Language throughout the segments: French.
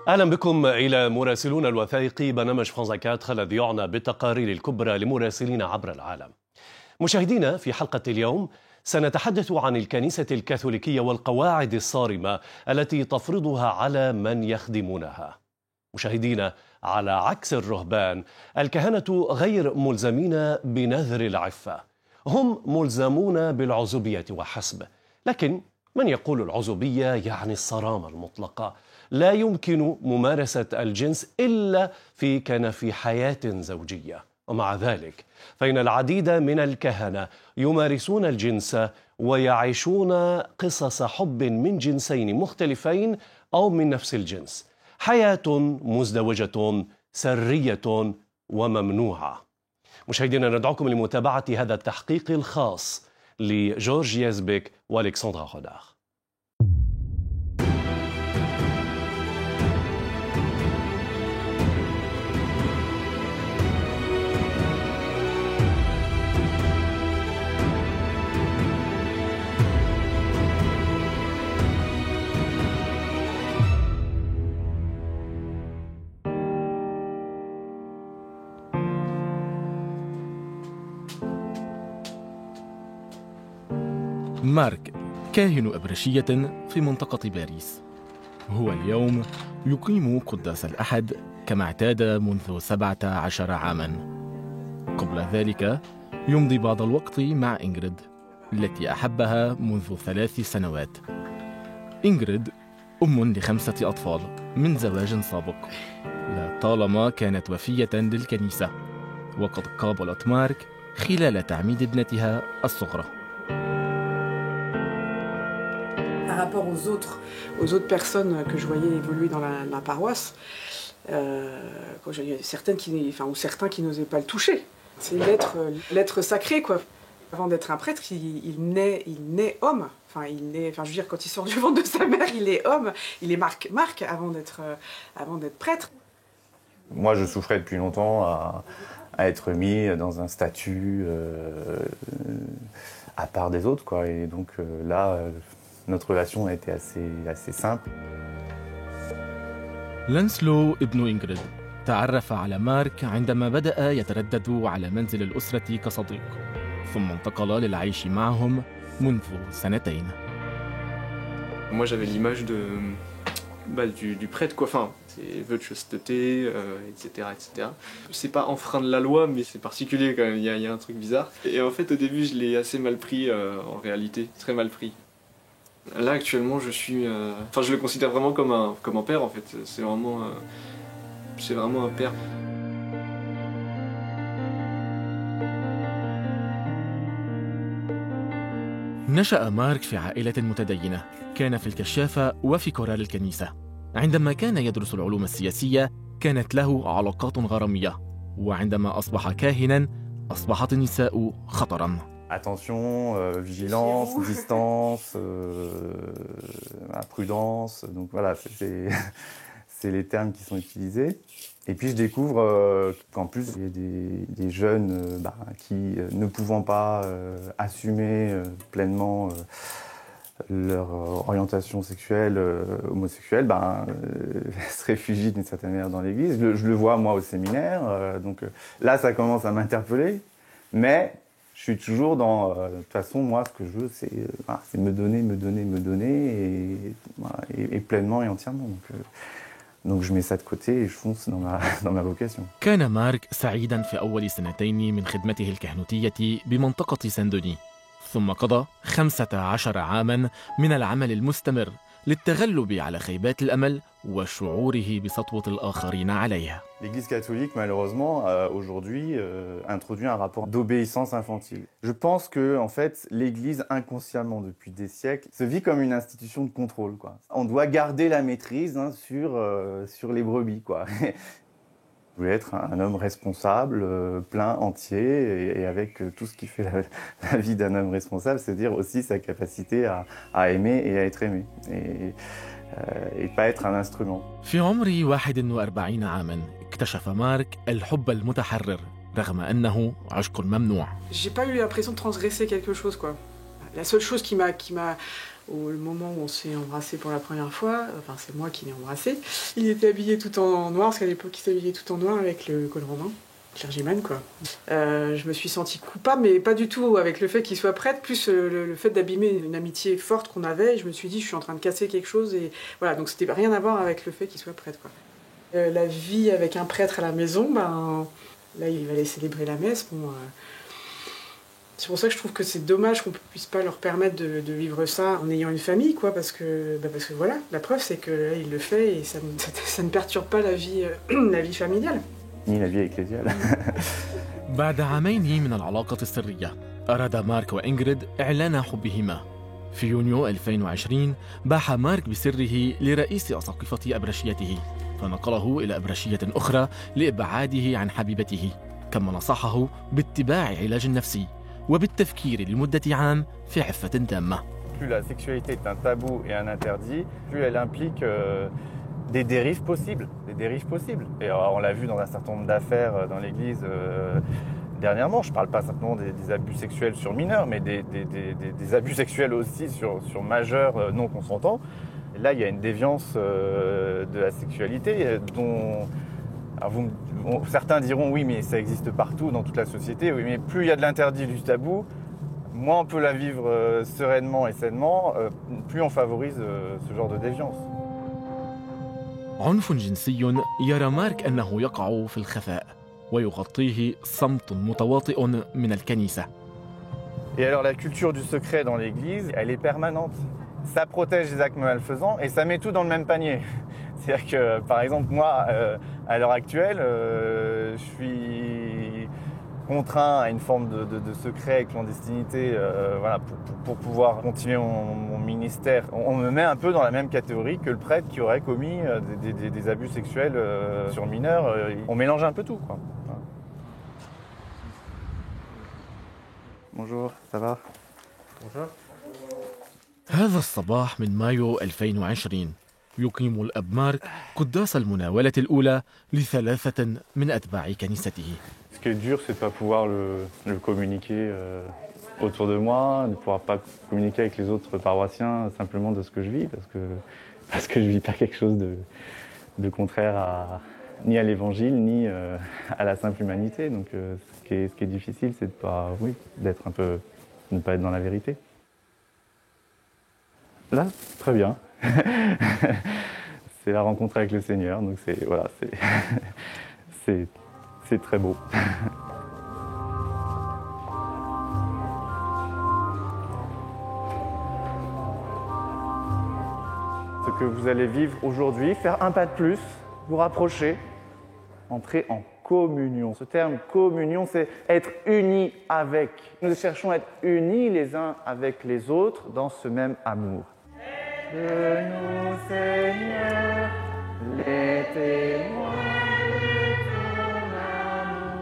أهلا بكم إلى مراسلون الوثائقي برنامج فرانس 24 الذي يعنى بالتقارير الكبرى لمراسلين عبر العالم. مشاهدينا، في حلقة اليوم سنتحدث عن الكنيسة الكاثوليكية والقواعد الصارمة التي تفرضها على من يخدمونها. مشاهدينا، على عكس الرهبان، الكهنة غير ملزمين بنذر العفة، هم ملزمون بالعزوبية وحسب. لكن من يقول العزوبية يعني الصرامة المطلقة، لا يمكن ممارسة الجنس إلا في كنف حياة زوجية. ومع ذلك فإن العديد من الكهنة يمارسون الجنس ويعيشون قصص حب من جنسين مختلفين أو من نفس الجنس، حياة مزدوجة سرية وممنوعة. مشاهدينا، ندعوكم لمتابعة هذا التحقيق الخاص لجورج يزبك والكسندرا خودار. مارك كاهن أبرشية في منطقة باريس. هو اليوم يقيم قداس الأحد كما اعتاد منذ 17 عاما. قبل ذلك يمضي بعض الوقت مع إنغريد التي أحبها منذ 3 سنوات. إنغريد أم ل5 أطفال من زواج سابق، لطالما كانت وفية للكنيسة، وقد قابلت مارك خلال تعميد ابنتها الصغرى. Par rapport aux autres personnes que je voyais évoluer dans la paroisse, quand il y a certains qui n'osaient pas le toucher. C'est l'être sacré, quoi. Avant d'être un prêtre, il naît homme. Je veux dire, quand il sort du ventre de sa mère, il est homme. Il est Marc avant d'être prêtre. Moi, je souffrais depuis longtemps à être mis dans un statut à part des autres, quoi. Et donc là, notre relation a été assez simple. لانسلو ابن إنغريد تعرف على مارك عندما بدأ يتردد على منزل الأسرة كصديق، ثم انتقل للعيش معهم منذ 2 سنين. Moi j'avais l'image du prêtre, quoi. Enfin, c'est vœux de chasteté, etc., etc. C'est pas enfreindre la loi, mais c'est particulier quand même, il y a un truc bizarre. Et en fait au début je l'ai assez mal pris en réalité, très mal pris. Là actuellement je suis, je le considère vraiment comme un père en fait. C'est vraiment un père. نشأ مارك في عائلة متدينة، كان في الكشافة وفي كورال الكنيسة. عندما كان يدرس العلوم السياسية كانت له علاقات غرامية، وعندما أصبح كاهنا أصبحت النساء خطرا. Attention, vigilance, distance, prudence. Donc voilà, c'est les termes qui sont utilisés. Et puis je découvre qu'en plus il y a des jeunes qui, ne pouvant pas assumer pleinement leur orientation sexuelle homosexuelle, se réfugient d'une certaine manière dans l'église. Je le vois moi au séminaire, donc là ça commence à m'interpeller, mais je suis toujours dans, de toute façon, moi, ce que je veux, c'est me donner, et pleinement et entièrement. Donc je mets ça de côté et je fonce dans ma vocation. كان مارك سعيدا في أول 2 من خدمته الكهنوتية بمنطقة سان-دوني، ثم قضى 15 عاما من العمل المستمر للتغلب على خيبات الأمل وشعوره بسطوة الآخرين عليها. L'Église catholique, malheureusement, aujourd'hui, introduit un rapport d'obéissance infantile. Je pense que, en fait, l'Église, inconsciemment, depuis des siècles, se vit comme une institution de contrôle, quoi. On doit garder la maîtrise sur les brebis, quoi. Je voulais être un homme responsable, plein, entier, et avec tout ce qui fait la vie d'un homme responsable, c'est-à-dire aussi sa capacité à aimer et à être aimé. Et pas être un instrument. في عمر 41 عاما اكتشف مارك الحب المتحرر رغم أنه عشق ممنوع. J'ai pas eu l'impression de transgresser quelque chose, quoi. La seule chose qui m'a au moment où on s'est embrassé pour la première fois, enfin c'est moi qui l'ai embrassé, il était habillé tout en noir, parce qu'à l'époque il s'habillait tout en noir avec le col romain, clergyman quoi. Je me suis sentie coupable, mais pas du tout avec le fait qu'il soit prêtre, plus le fait d'abîmer une amitié forte qu'on avait, et je me suis dit je suis en train de casser quelque chose, et voilà, donc c'était rien à voir avec le fait qu'il soit prêtre quoi. La vie avec un prêtre à la maison, ben, là il allait célébrer la messe, bon... C'est pour ça que je trouve que c'est dommage qu'on ne puisse pas leur permettre de vivre ça en ayant une famille, quoi, parce que voilà, la preuve c'est que là, il le fait et ça ne perturbe pas la vie familiale. Ni la vie ecclésiale. بعد عامين من العلاقة السرية أراد مارك وإنغريد إعلان حبهما. في يونيو 2020 باح مارك بسره لرئيس أساقفة أبرشيته فنقله إلى أبرشية أخرى لإبعاده عن حبيبته، كما نصحه باتباع علاج نفسي وبالتفكير لمدة عام في عفة تامة. Plus la sexualité est un tabou et un interdit, plus elle implique des dérives possibles. Et on l'a vu dans un certain nombre d'affaires dans l'Église dernièrement. Je ne parle pas simplement des abus sexuels sur mineurs, mais des abus sexuels aussi sur majeurs non consentants. Et là, il y a une déviance de la sexualité dont... Alors certains diront oui, mais ça existe partout dans toute la société. Oui, mais plus il y a de l'interdit, du tabou, moins on peut la vivre sereinement et sainement, plus on favorise ce genre de déviance. عنف جنسي يرى مارك أنه يقع في الخفاء ويغطيه صمت متواطئ من الكنيسة. Et alors la culture du secret dans l'Église, elle est permanente. Ça protège les actes malfaisants et ça met tout dans le même panier. C'est-à-dire que, par exemple, moi, à l'heure actuelle, je suis contraint à une forme de secret et clandestinité voilà, pour pouvoir continuer mon ministère. On me met un peu dans la même catégorie que le prêtre qui aurait commis des abus sexuels sur mineurs. On mélange un peu tout, quoi. Bonjour, ça va? Bonjour. هذا الصباح من مايو 2020 يقيم الأب مارك قداس المناولة الأولى ل3 من أتباع كنيسته. Ce qui est dur, c'est de ne pas pouvoir le communiquer autour de moi, de ne pouvoir pas communiquer avec les autres paroissiens simplement de ce que je vis, parce que je ne vis pas quelque chose de contraire ni à l'évangile, ni à la simple humanité. Donc ce qui est difficile, c'est d'être un peu, de ne pas être dans la vérité. Là, très bien. C'est la rencontre avec le Seigneur, donc c'est très beau. Ce que vous allez vivre aujourd'hui, faire un pas de plus, vous rapprocher, entrer en communion. Ce terme communion, c'est être unis avec. Nous cherchons à être unis les uns avec les autres dans ce même amour. De nous, Seigneur, les témoins de ton amour.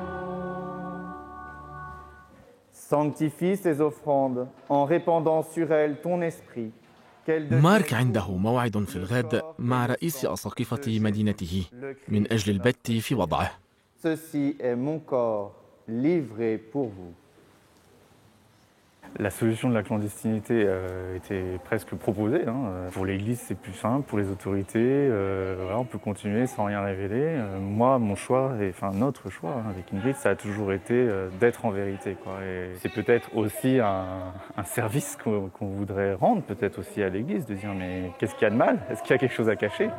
Sanctifie ces offrandes en répandant sur elles ton esprit. مارك عنده موعد في الغد مع رئيس أساقفة مدينته من أجل البت في وضعه. Ceci est mon corps livré pour vous. La solution de la clandestinité était presque proposée. Pour l'Église, c'est plus simple. Pour les autorités, voilà, on peut continuer sans rien révéler. Moi, mon choix, notre choix avec Ingrid, ça a toujours été d'être en vérité, quoi. Et c'est peut-être aussi un service qu'on voudrait rendre, peut-être aussi à l'Église, de dire mais qu'est-ce qu'il y a de mal? Est-ce qu'il y a quelque chose à cacher?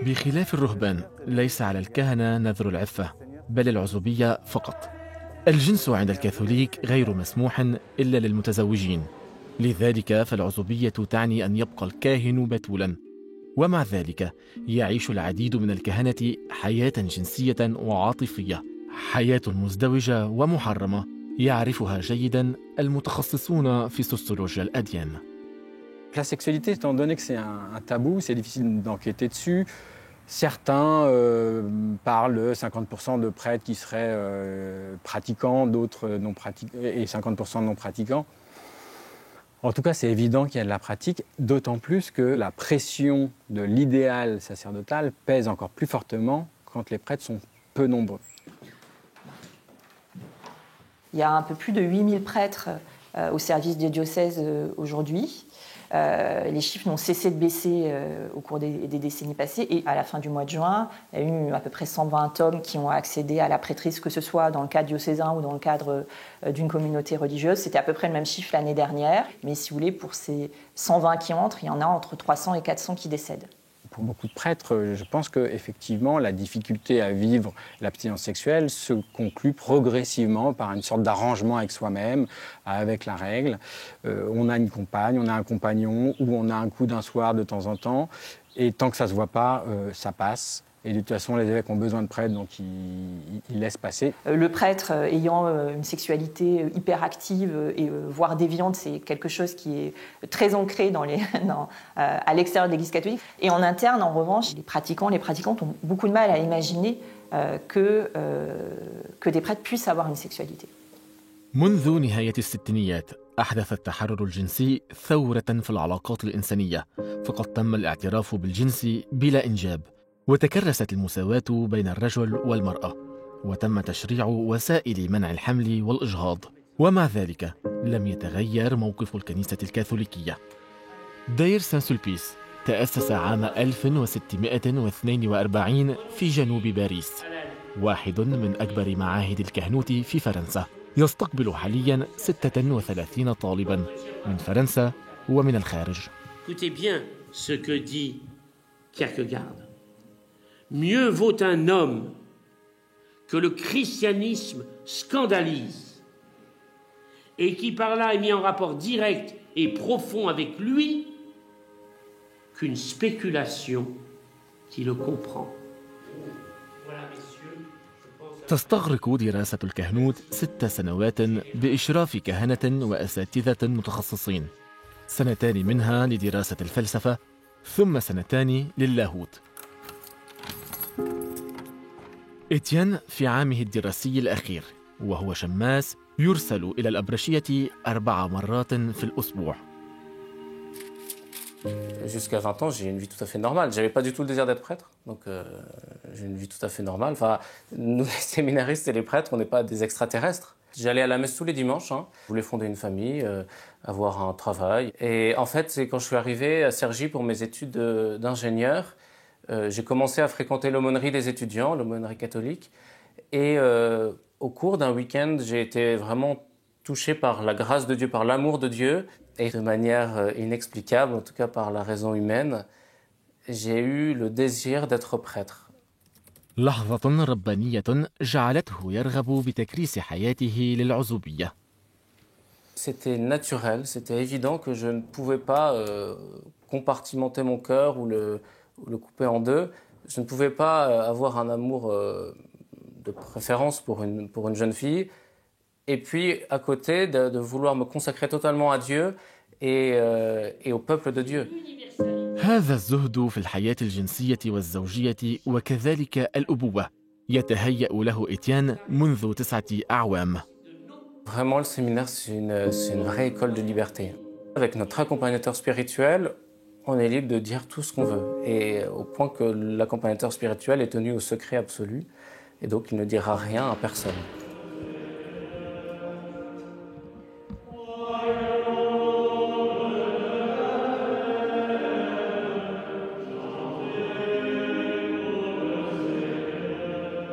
بخلاف الرهبان ليس على الكهنة نذر العفة بل العزوبية فقط. الجنس عند الكاثوليك غير مسموح إلا للمتزوجين، لذلك فالعزوبية تعني أن يبقى الكاهن بتولا، ومع ذلك يعيش العديد من الكهنة حياة جنسية وعاطفية، حياة مزدوجة ومحرمة يعرفها جيدا المتخصصون في سوسيولوجيا الأديان. La sexualité, étant donné que c'est un tabou, c'est difficile d'enquêter dessus. Certains parlent de 50% de prêtres qui seraient pratiquants, d'autres non pratiquants, et 50% non pratiquants. En tout cas, c'est évident qu'il y a de la pratique, d'autant plus que la pression de l'idéal sacerdotal pèse encore plus fortement quand les prêtres sont peu nombreux. Il y a un peu plus de 8000 prêtres au service des diocèses aujourd'hui. Les chiffres n'ont cessé de baisser au cours des décennies passées. Et à la fin du mois de juin, il y a eu à peu près 120 hommes qui ont accédé à la prêtrise, que ce soit dans le cadre diocésain ou dans le cadre d'une communauté religieuse. C'était à peu près le même chiffre l'année dernière. Mais si vous voulez, pour ces 120 qui entrent, il y en a entre 300 et 400 qui décèdent. Pour beaucoup de prêtres, je pense qu'effectivement, la difficulté à vivre l'abstinence sexuelle se conclut progressivement par une sorte d'arrangement avec soi-même, avec la règle. On a une compagne, on a un compagnon, ou on a un coup d'un soir de temps en temps, et tant que ça ne se voit pas, ça passe. Et de toute façon, les évêques ont besoin de prêtres, donc ils laissent passer. Le prêtre ayant une sexualité hyper active et voire déviante, c'est quelque chose qui est très ancré à l'extérieur de l'Église catholique. Et en interne, en revanche, les pratiquantes ont beaucoup de mal à imaginer que des prêtres puissent avoir une sexualité. منذ نهاية الستينيات أحدث التحرر الجنسي ثورة في العلاقات الإنسانية، فقد تم الاعتراف بالجنس بلا إنجاب، وتكرست المساواة بين الرجل والمرأة، وتم تشريع وسائل منع الحمل والإجهاض، ومع ذلك لم يتغير موقف الكنيسة الكاثوليكية. دير سان سولبيس تأسس عام 1642 في جنوب باريس، واحد من أكبر معاهد الكهنوت في فرنسا. يستقبل حالياً 36 طالباً من فرنسا ومن الخارج. Écoutez bien ce que dit Kierkegaard. Mieux vaut un homme que le christianisme scandalise et qui par là est mis en rapport direct et profond avec lui qu'une spéculation qui le comprend. تستغرق دراسة الكهنوت 6 سنوات بإشراف كهنة وأساتذة متخصصين، 2 منها لدراسة الفلسفة ثم 2 للاهوت. إتيان في عامه الدراسي الأخير وهو شماس يرسل إلى الأبرشية 4 مرات في الأسبوع. Jusqu'à 20 ans, j'ai une vie tout à fait normale. J'avais pas du tout le désir d'être prêtre, donc j'ai une vie tout à fait normale. Enfin, nous, les séminaristes et les prêtres, on n'est pas des extraterrestres. J'allais à la messe tous les dimanches. Je voulais fonder une famille, avoir un travail. Et en fait, c'est quand je suis arrivé à Cergy pour mes études d'ingénieur, j'ai commencé à fréquenter l'aumônerie des étudiants, l'aumônerie catholique. Et au cours d'un week-end, j'ai été vraiment touché par la grâce de Dieu, par l'amour de Dieu. Et de manière inexplicable, en tout cas par la raison humaine, j'ai eu le désir d'être prêtre. لحظة ربانية جعلته يرغب بتكريس حياته للعزوبية. C'était naturel, c'était évident que je ne pouvais pas compartimenter mon cœur ou le couper en deux. Je ne pouvais pas avoir un amour de préférence pour une jeune fille. Et puis, à côté, de vouloir me consacrer totalement à Dieu et au peuple de Dieu. هذا الزهد في الحياة الجنسية والزوجية وكذلك الأبوة يتهيأ له إتيان منذ 9 أعوام. Vraiment, le séminaire, c'est une vraie école de liberté. Avec notre accompagnateur spirituel, on est libre de dire tout ce qu'on veut. Et au point que l'accompagnateur spirituel est tenu au secret absolu. Et donc, il ne dira rien à personne.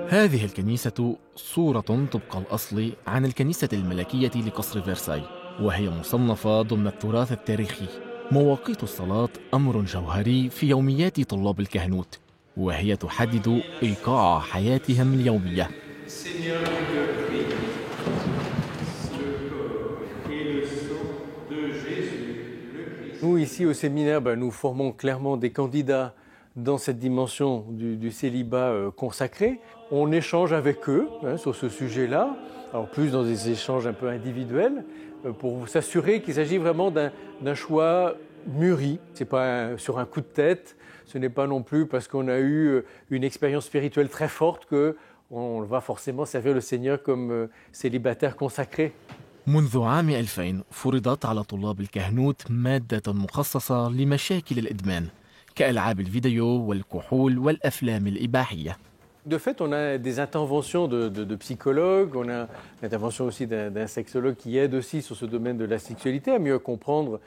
هذه الكنيسة صورة طبق الأصل عن الكنيسة الملكية لقصر فرساي، وهي مصنفة ضمن التراث التاريخي. مواقيت الصلاة أمر جوهري في يوميات طلاب الكهنوت، وهي تحدد إيقاع حياتهم اليومية. Nous, ici au séminaire, nous formons clairement des candidats dans cette dimension du célibat consacré. On échange avec eux sur ce sujet-là, en plus dans des échanges un peu individuels, pour s'assurer qu'il s'agit vraiment d'un choix mûri. Ce n'est pas sur un coup de tête, ce n'est pas non plus parce qu'on a eu une expérience spirituelle très forte qu'on va forcément servir le Seigneur comme célibataire consacré. منذ عام 2000 فرضت على طلاب الكهنوت مادة مخصصة لمشاكل الإدمان كألعاب الفيديو والكحول والأفلام الإباحية. De fait, on a des interventions de psychologues, on a l'intervention aussi d'un sexologue qui aide aussi sur ce domaine de la sexualité à mieux comprendre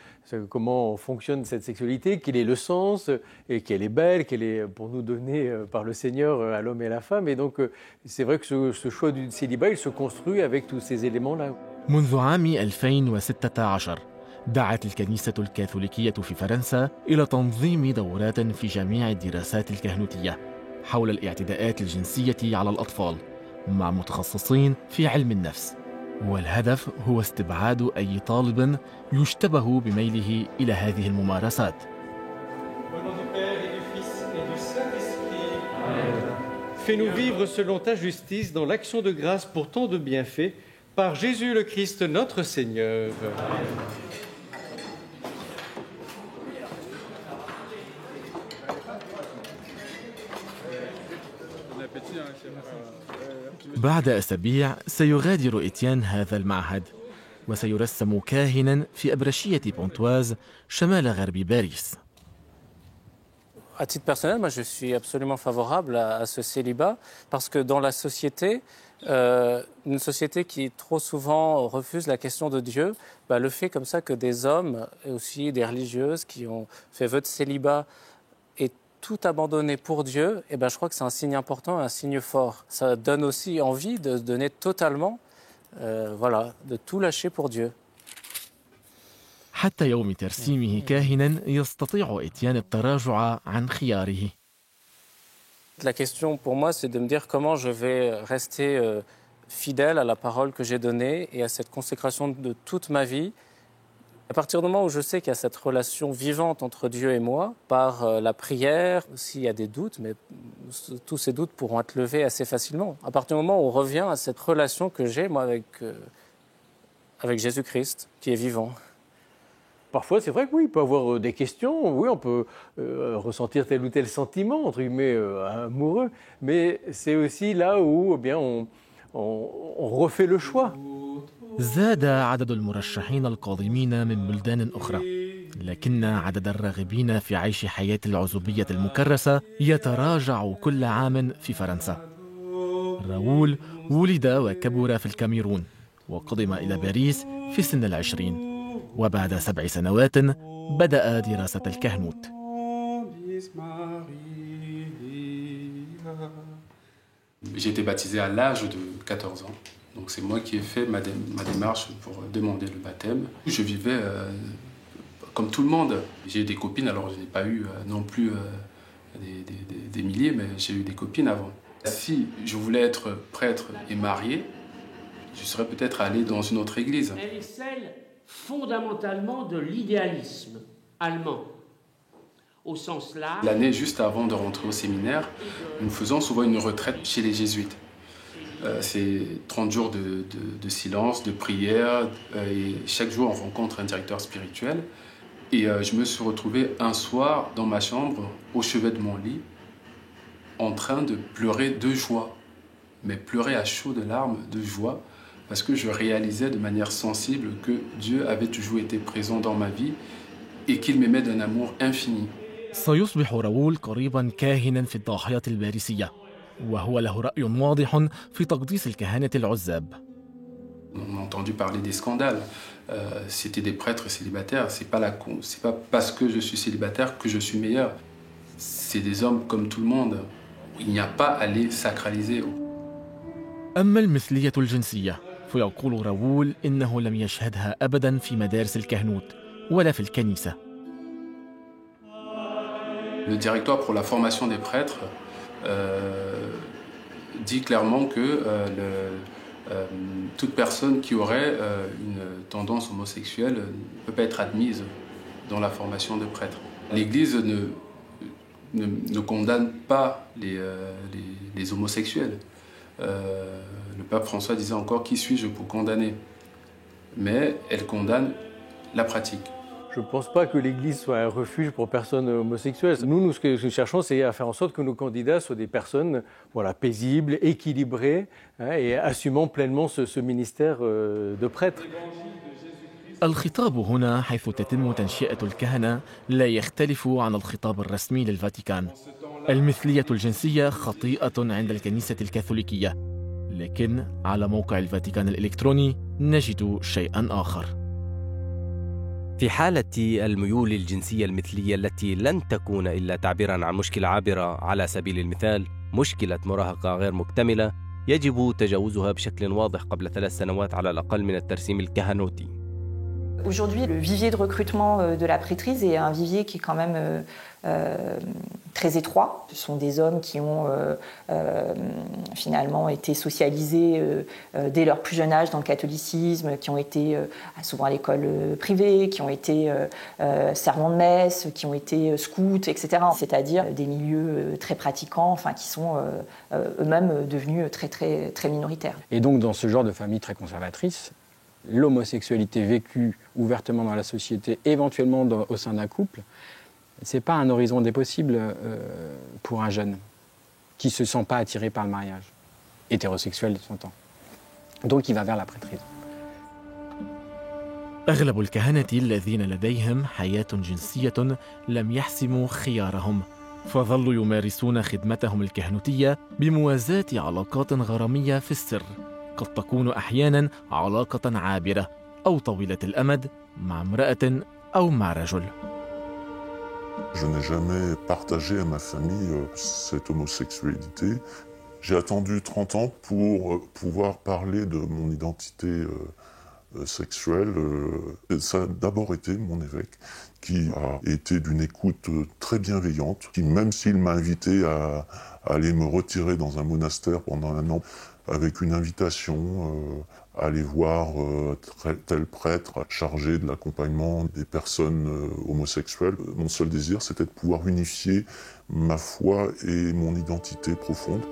comment fonctionne cette sexualité, quel est le sens, et qu'elle est belle, qu'elle est pour nous donnée par le Seigneur à l'homme et à la femme. Et donc, c'est vrai que ce choix du célibat, il se construit avec tous ces éléments-là. منذ عام 2016 دعت الكنيسة الكاثوليكية في فرنسا إلى تنظيم دورات في جميع الدراسات الكهنوتية حول الاعتداءات الجنسية على الأطفال مع متخصصين في علم النفس، والهدف هو استبعاد أي طالب يشتبه بميله إلى هذه الممارسات. Fais-nous vivre selon ta justice dans l'action de grâce pour tant de bienfaits, par Jésus le Christ notre Seigneur. بعد أسابيع سيغادر إتيان هذا المعهد وسيرسم كاهنا في أبرشية بونتواز شمال غرب باريس. À titre personnel, moi je suis absolument favorable à ce célibat parce que dans la société, une société qui trop souvent refuse la question de Dieu, le fait comme ça que des hommes et aussi des religieuses qui ont fait vœu de célibat aient tout abandonné pour Dieu, je crois que c'est un signe important, un signe fort. Ça donne aussi envie de se donner totalement, de tout lâcher pour Dieu. حتى يوم ترسيمه كاهنا يستطيع إتيان التراجع عن خياره. La question pour moi, c'est de me dire comment je vais rester fidèle à la parole que j'ai donnée et à cette consécration de toute ma vie. À partir du moment où je sais qu'il y a cette relation vivante entre Dieu et moi, par la prière, s'il y a des doutes, mais tous ces doutes pourront être levés assez facilement. À partir du moment où on revient à cette relation que j'ai, moi, avec Jésus-Christ, qui est vivant. Parfois, c'est vrai que oui, il peut y avoir des questions, oui, on peut ressentir tel ou tel sentiment, entre guillemets, amoureux, mais c'est aussi là où on refait le choix. زاد عدد المرشحين القادمين من بلدان أخرى، لكن عدد الراغبين في عيش حياة العزوبية المكرسة يتراجع كل عام في فرنسا. راؤول ولد وكبر في الكاميرون وقدم إلى باريس في سن 20، وبعد 7 سنوات بدأ دراسة الكهنوت. J'ai été baptisé à l'âge de 14 ans. Donc c'est moi qui ai fait ma démarche pour demander le baptême. Je vivais comme tout le monde. J'ai eu des copines, alors je n'ai pas eu non plus des milliers, mais j'ai eu des copines avant. Si je voulais être prêtre et marié, je serais peut-être allé dans une autre église. Elle est celle fondamentalement de l'idéalisme allemand. Au sens large. L'année juste avant de rentrer au séminaire, nous faisons souvent une retraite chez les jésuites. C'est 30 jours de silence, de prière, et chaque jour on rencontre un directeur spirituel. Et je me suis retrouvé un soir dans ma chambre, au chevet de mon lit, en train de pleurer de joie, mais pleurer à chaudes larmes de joie, parce que je réalisais de manière sensible que Dieu avait toujours été présent dans ma vie et qu'il m'aimait d'un amour infini. سيصبح راؤول قريبا كاهنا في الضاحيات الباريسية، وهو له رأي واضح في تقديس الكهنة العزاب. On a entendu parler des scandales. C'était des prêtres célibataires. C'est pas parce que je suis célibataire que je suis meilleur. C'est des hommes comme tout le monde. Il n'y a pas à les sacraliser. أما المثلية الجنسية فيقول راؤول إنه لم يشهدها أبدا في مدارس الكهنوت ولا في الكنيسة. Le directoire pour la formation des prêtres dit clairement que toute personne qui aurait une tendance homosexuelle ne peut pas être admise dans la formation de prêtres. L'Église ne condamne pas les homosexuels. Le pape François disait encore « Qui suis-je pour condamner ?» Mais elle condamne la pratique. Je ne pense pas que l'Église soit un refuge pour personnes homosexuelles. Nous, ce que nous cherchons, c'est à faire en sorte que nos candidats soient des personnes paisibles, équilibrées, et assumant pleinement ce ministère de prêtre. الخطاب هنا حيث تتم تنشئة الكهنة لا يختلف عن الخطاب الرسمي للفاتيكان. المثلية الجنسية خطيئة عند الكنيسة الكاثوليكية، لكن على موقع الفاتيكان الإلكتروني نجد شيئاً آخر. في حالة الميول الجنسية المثلية التي لن تكون إلا تعبيراً عن مشكلة عابرة، على سبيل المثال مشكلة مراهقة غير مكتملة، يجب تجاوزها بشكل واضح قبل 3 سنوات على الأقل من الترسيم الكهنوتي. Aujourd'hui, le vivier de recrutement de la prêtrise est un vivier qui est quand même très étroit. Ce sont des hommes qui ont finalement été socialisés dès leur plus jeune âge dans le catholicisme, qui ont été souvent à l'école privée, qui ont été servants de messe, qui ont été scouts, etc. C'est-à-dire des milieux très pratiquants, enfin, qui sont eux-mêmes devenus très minoritaires. Et donc dans ce genre de famille très conservatrice, l'homosexualité vécue ouvertement dans la société, éventuellement au sein d'un couple, ce n'est pas un horizon des possibles pour un jeune qui ne se sent pas attiré par le mariage, hétérosexuel de son temps. Donc il va vers la prêtrise. أغلب الكهنة الذين لديهم حياة جنسية لم يحسموا خيارهم، فظلوا يمارسون خدمتهم الكهنوتية بموازاة علاقات غرامية في السر، قد تكون أحياناً علاقة عابرة أو طويلة الأمد مع امرأة أو مع رجل. Je n'ai jamais partagé à ma famille cette homosexualité. J'ai attendu 30 ans pour pouvoir parler de mon identité sexuelle. Ça a d'abord été mon évêque qui a été d'une écoute très bienveillante, qui même s'il m'a invité à aller me retirer dans un monastère pendant 1 an, avec une invitation à aller voir tel prêtre chargé de l'accompagnement des personnes homosexuelles. Mon seul désir, c'était de pouvoir unifier ma foi et mon identité profonde.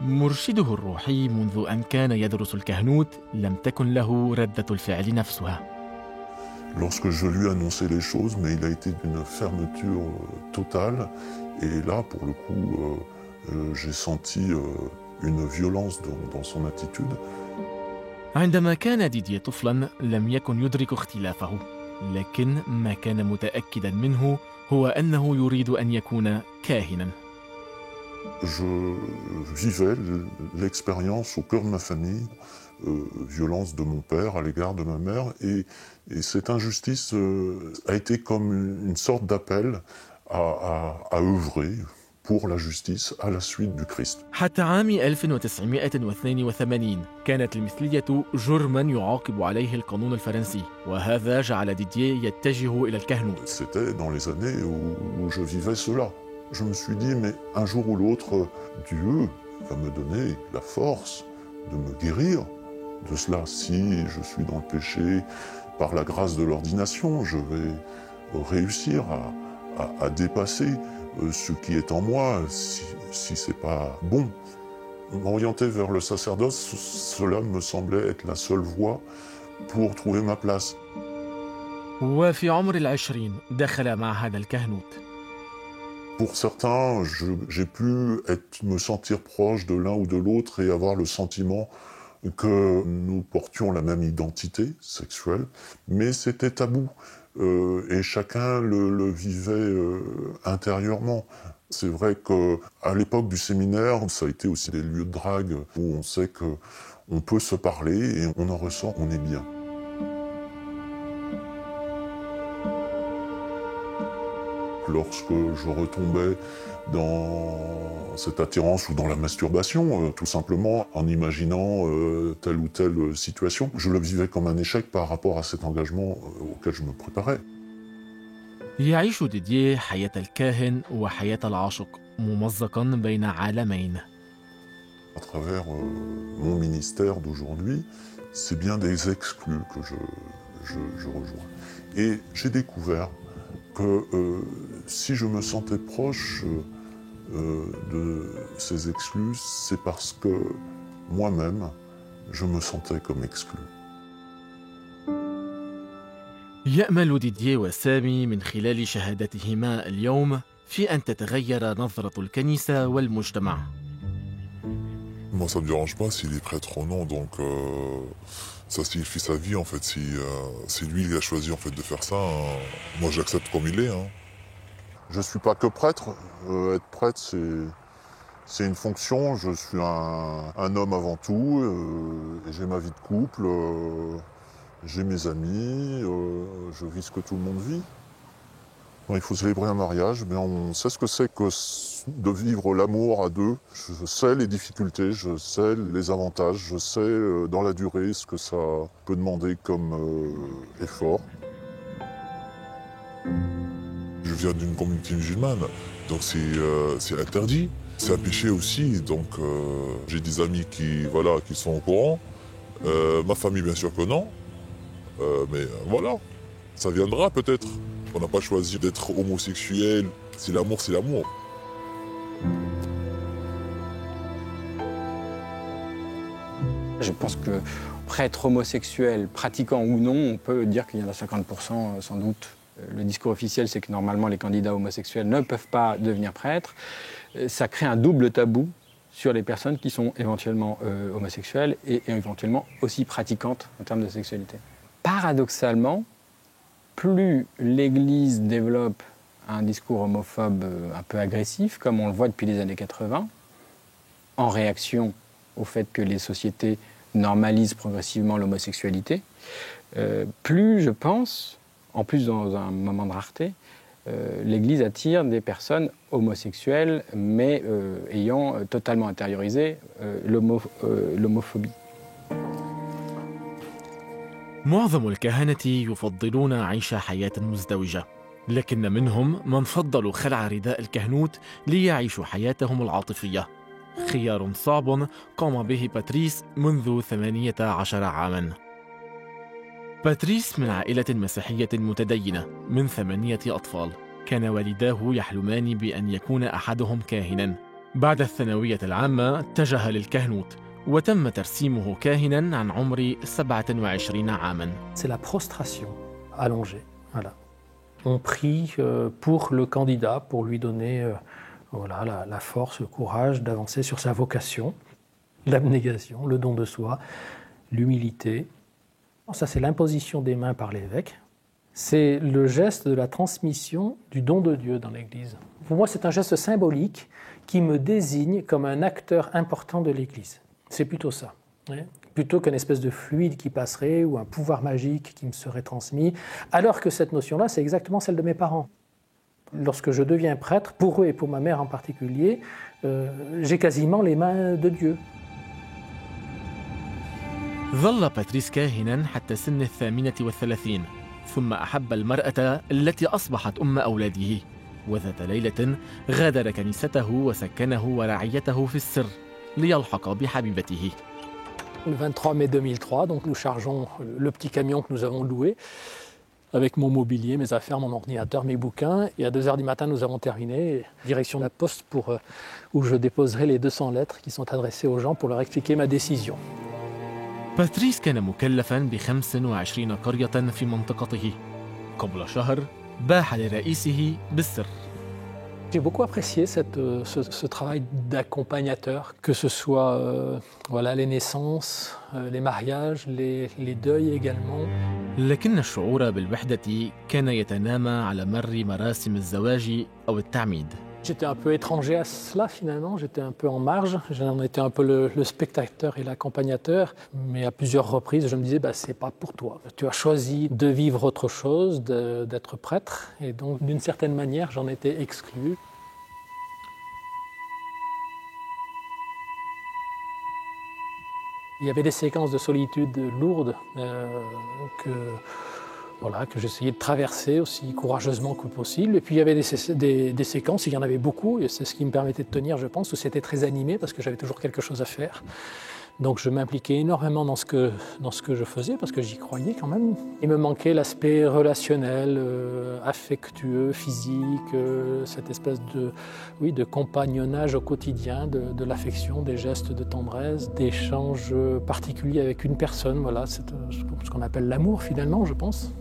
مرشده الروحي منذ أن كان يدرس الكهنوت لم تكن له ردة الفعل نفسها. Lorsque je lui ai annoncé les choses, mais il a été d'une fermeture totale. Et là, pour le coup, j'ai senti une violence dans son attitude. عندما كان ديديه طفلاً لم يكن يدرك اختلافه، لكن ما كان متأكداً منه هو أنه يريد أن يكون كاهناً. Je vivais l'expérience au cœur de ma famille, violence de mon père à l'égard de ma mère, et cette injustice a été comme une sorte d'appel à œuvrer pour la justice à la suite du Christ. حتى عام 1982 كانت المثلية جرماً يعاقب عليه القانون الفرنسي، وهذا جعل ديديه يتجه إلى الكهنوت. C'était dans les années où je vivais cela. Je me suis dit, mais un jour ou l'autre, Dieu va me donner la force de me guérir de cela. Si je suis dans le péché, par la grâce de l'ordination, je vais réussir à dépasser ce qui est en moi, si c'est pas bon. M'orienter vers le sacerdoce, cela me semblait être la seule voie pour trouver ma place. وفي عمر 20 دخل معهد الكهنوت. Pour certains, j'ai pu me sentir proche de l'un ou de l'autre et avoir le sentiment que nous portions la même identité sexuelle, mais c'était tabou. Et chacun le vivait intérieurement. C'est vrai qu'à l'époque du séminaire, ça a été aussi des lieux de drague où on sait qu'on peut se parler et on en ressort, on est bien. Lorsque je retombais dans cette attirance ou dans la masturbation, tout simplement en imaginant telle ou telle situation, je le vivais comme un échec par rapport à cet engagement auquel je me préparais. يعيش ديديه حياة الكاهن وحياة العاشق ممزقاً بين عالمين. À travers mon ministère d'aujourd'hui, c'est bien des exclus que je rejoins. Et j'ai découvert que si je me sentais proche de ces exclus, c'est parce que moi-même, je me sentais comme exclu. يأمل ديديه وسامي من خلال شهادتهما اليوم في أن تتغير نظرة الكنيسة والمجتمع. Moi, ça ne me dérange pas s'il est prêtre ou non, donc ça signifie sa vie en fait. Si lui il a choisi en fait de faire ça, moi j'accepte comme il est. Hein. Je suis pas que prêtre, Être prêtre, c'est une fonction. Je suis un homme avant tout. Et j'ai ma vie de couple, j'ai mes amis, je vis ce que tout le monde vit. Bon, il faut célébrer un mariage, mais on sait ce que c'est que de vivre l'amour à deux. Je sais les difficultés, je sais les avantages, je sais dans la durée ce que ça peut demander comme effort. Je viens d'une communauté musulmane, donc c'est interdit. C'est un péché aussi, donc j'ai des amis qui sont au courant. Ma famille, bien sûr que non. Mais voilà, ça viendra peut-être. On n'a pas choisi d'être homosexuel. C'est l'amour, c'est l'amour. Je pense que prêtre homosexuel, pratiquant ou non, on peut dire qu'il y en a 50% sans doute. Le discours officiel, c'est que normalement les candidats homosexuels ne peuvent pas devenir prêtres. Ça crée un double tabou sur les personnes qui sont éventuellement homosexuelles et éventuellement aussi pratiquantes en termes de sexualité. Paradoxalement, plus l'Église développe un discours homophobe un peu agressif, comme on le voit depuis les années 80, en réaction au fait que les sociétés normalisent progressivement l'homosexualité, plus, je pense, en plus dans un moment de rareté, l'Église attire des personnes homosexuelles, mais ayant totalement intériorisé l'homophobie. معظم الكهنة يفضلون عيش حياة مزدوجة، لكن منهم من فضلوا خلع رداء الكهنوت ليعيشوا حياتهم العاطفية. خيار صعب قام به باتريس منذ 18 عاماً. باتريس من عائلة مسيحية متدينة من 8 أطفال. كان والداه يحلمان بأن يكون أحدهم كاهناً. بعد الثانوية العامة اتجه للكهنوت وتم ترسيمه كاهناً عن عمر 27 عاماً. C'est la prostration allongée. Voilà. On prie pour le candidat, pour lui donner la force, le courage d'avancer sur sa vocation, l'abnégation, le don de soi, l'humilité. Ça, c'est l'imposition des mains par l'évêque. C'est le geste de la transmission du don de Dieu dans l'Église. Pour moi, c'est un geste symbolique qui me désigne comme un acteur important de l'Église. C'est plutôt ça. Ouais. Plutôt qu'une espèce de fluide qui passerait ou un pouvoir magique qui me serait transmis, alors que cette notion-là, c'est exactement celle de mes parents. Lorsque je deviens prêtre, pour eux et pour ma mère en particulier, j'ai quasiment les mains de Dieu. ظل باتريس كاهناً حتى سن 38 ثم أحب المرأة التي أصبحت أم أولاده وذات ليلة غادر كنيسته وسكنه ورعيته في السر ليلحق بحبيبته. Le 23 mai 2003, donc nous chargeons le petit camion que nous avons loué avec mon mobilier, mes affaires, mon ordinateur, mes bouquins. Et à 2h du matin, nous avons terminé. Direction de la poste où je déposerai les 200 lettres qui sont adressées aux gens pour leur expliquer ma décision. باتريس كان مكلفاً ب25 قرية في منطقته. قبل شهر باح لرئيسه بالسر. J'ai beaucoup apprécié ce travail d'accompagnateur, que ce soit les naissances, les mariages, les deuils également. لكن الشعور بالوحدة كان يتنامى على مر مراسم الزواج أو التعميد. J'étais un peu étranger à cela finalement, j'étais un peu en marge, j'en étais un peu le spectateur et l'accompagnateur, mais à plusieurs reprises je me disais c'est pas pour toi. Tu as choisi de vivre autre chose, d'être prêtre, et donc d'une certaine manière j'en étais exclu. Il y avait des séquences de solitude lourdes que j'essayais de traverser aussi courageusement que possible. Et puis il y avait des séquences, il y en avait beaucoup, et c'est ce qui me permettait de tenir, je pense, où c'était très animé parce que j'avais toujours quelque chose à faire. Donc je m'impliquais énormément dans ce que je faisais parce que j'y croyais quand même. Il me manquait l'aspect relationnel, affectueux, physique, cette espèce de compagnonnage au quotidien, de l'affection, des gestes de tendresse, d'échanges particuliers avec une personne. Voilà, c'est ce qu'on appelle l'amour finalement, je pense.